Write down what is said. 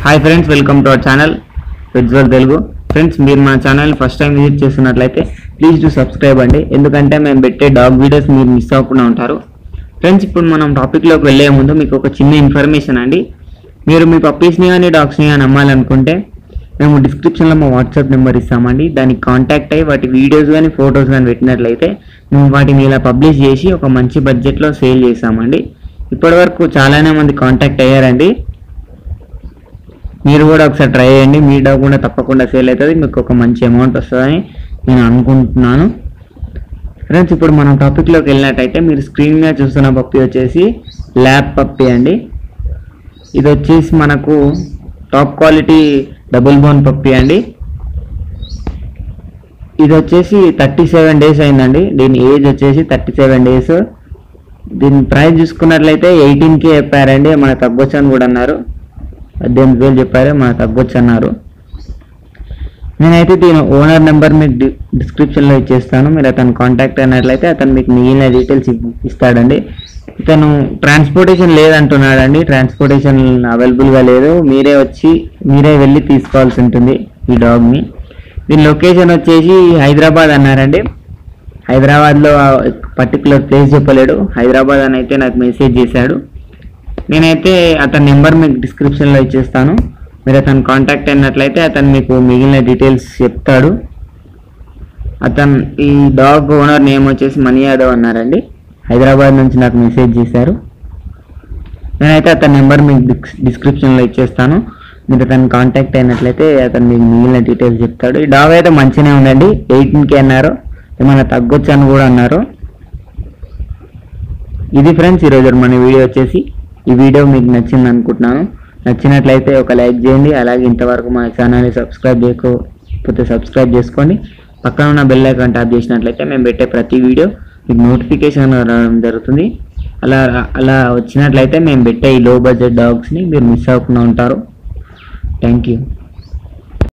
Hi friends, welcome to our channel Visual Telugu. Friends, మీరు మా channel first time visit చేస్తున్నట్లయితే please do subscribe అండి. ఎందుకంటే మేము పెట్టే డాగ్ వీడియోస్ మీరు మిస్ అవ్వకుండా ఉంటారు. ఫ్రెండ్స్, ఇప్పుడు మనం టాపిక్లోకి వెళ్ళే ముందు మీకు ఒక చిన్న ఇన్ఫర్మేషన్ అండి. మీరు మీ పప్పీస్ని కానీ డాగ్స్ని కానీ అమ్మాలనుకుంటే మేము డిస్క్రిప్షన్లో మా వాట్సాప్ నెంబర్ ఇస్తామండి. దానికి కాంటాక్ట్ అయ్యి వాటి వీడియోస్ కానీ ఫొటోస్ కానీ పెట్టినట్లయితే మేము వాటిని ఇలా పబ్లిష్ చేసి ఒక మంచి బడ్జెట్లో సేల్ చేస్తామండి. ఇప్పటివరకు చాలానే మంది కాంటాక్ట్ అయ్యారండి. మీరు కూడా ఒకసారి ట్రై చేయండి. మీ డాగ్ కూడా తప్పకుండా సేల్ అవుతుంది, మీకు ఒక మంచి అమౌంట్ వస్తుందని నేను అనుకుంటున్నాను. ఫ్రెండ్స్, ఇప్పుడు మనం టాపిక్లోకి వెళ్ళినట్టయితే మీరు స్క్రీన్ మీద చూస్తున్న పప్పి వచ్చేసి ల్యాబ్ పప్పి అండి. ఇది వచ్చేసి మనకు టాప్ క్వాలిటీ డబుల్ బోన్ పప్పి అండి. ఇది వచ్చేసి 37 days అయిందండి. దీని ఏజ్ వచ్చేసి 37 days. దీని ప్రైస్ చూసుకున్నట్లయితే 18K చెప్పారండి. మన తగ్గొచ్చు అని కూడా అన్నారు. 18,000 చెప్పారు, మన తగ్గొచ్చు అన్నారు. నేనైతే దీని ఓనర్ నెంబర్ మీకు డిస్క్రిప్షన్లో ఇచ్చేస్తాను. మీరు అతను కాంటాక్ట్ అయినట్లయితే అతను మీకు మిగిలిన డీటెయిల్స్ ఇస్తాడండి. ఇతను ట్రాన్స్పోర్టేషన్ లేదంటున్నాడండి. ట్రాన్స్పోర్టేషన్ అవైలబుల్గా లేదు. మీరే వెళ్ళి తీసుకోవాల్సి ఉంటుంది ఈ డాగ్ని. దీని లొకేషన్ వచ్చేసి హైదరాబాద్ అన్నారండి. హైదరాబాద్లో పర్టికులర్ ప్లేస్ చెప్పలేడు. హైదరాబాద్ అని అయితే నాకు మెసేజ్ చేశాడు. నేనైతే అతని నెంబర్ మీకు డిస్క్రిప్షన్లో ఇచ్చేస్తాను. మీరు అతను కాంటాక్ట్ అయినట్లయితే అతను మీకు మిగిలిన డీటెయిల్స్ చెప్తాడు. ఈ డాగ్ ఓనర్ నేమ్ వచ్చేసి మణి యాదవ్ అన్నారండి. హైదరాబాద్ నుంచి నాకు మెసేజ్ చేశారు. నేనైతే అతని నెంబర్ మీకు డిస్క్రిప్షన్లో ఇచ్చేస్తాను. మీరు అతను కాంటాక్ట్ అయినట్లయితే అతను మీకు మిగిలిన డీటెయిల్స్ చెప్తాడు. ఈ డాగ్ అయితే మంచిగానే ఉందండి. 18K అన్నారు, ఏమైనా తగ్గొచ్చు అని కూడా అన్నారు. ఇది ఫ్రెండ్స్ ఈరోజు మన వీడియో వచ్చేసి. ఈ వీడియో మీకు నచ్చింది అనుకుంటున్నాను. నచ్చినట్లయితే ఒక లైక్ చేయండి. అలాగే ఇంతవరకు మా ఛానల్ని సబ్స్క్రైబ్ చేయకపోతే సబ్స్క్రైబ్ చేసుకోండి. పక్కన ఉన్న బెల్ ఐకాన్ ట్యాప్ చేసినట్లయితే మేము పెట్టే ప్రతి వీడియో మీకు నోటిఫికేషన్ రావడం జరుగుతుంది. అలా వచ్చినట్లయితే మేము పెట్టే ఈ లో బడ్జెట్ డాగ్స్ని మీరు మిస్ అవ్వకుండా ఉంటారు. Thank you.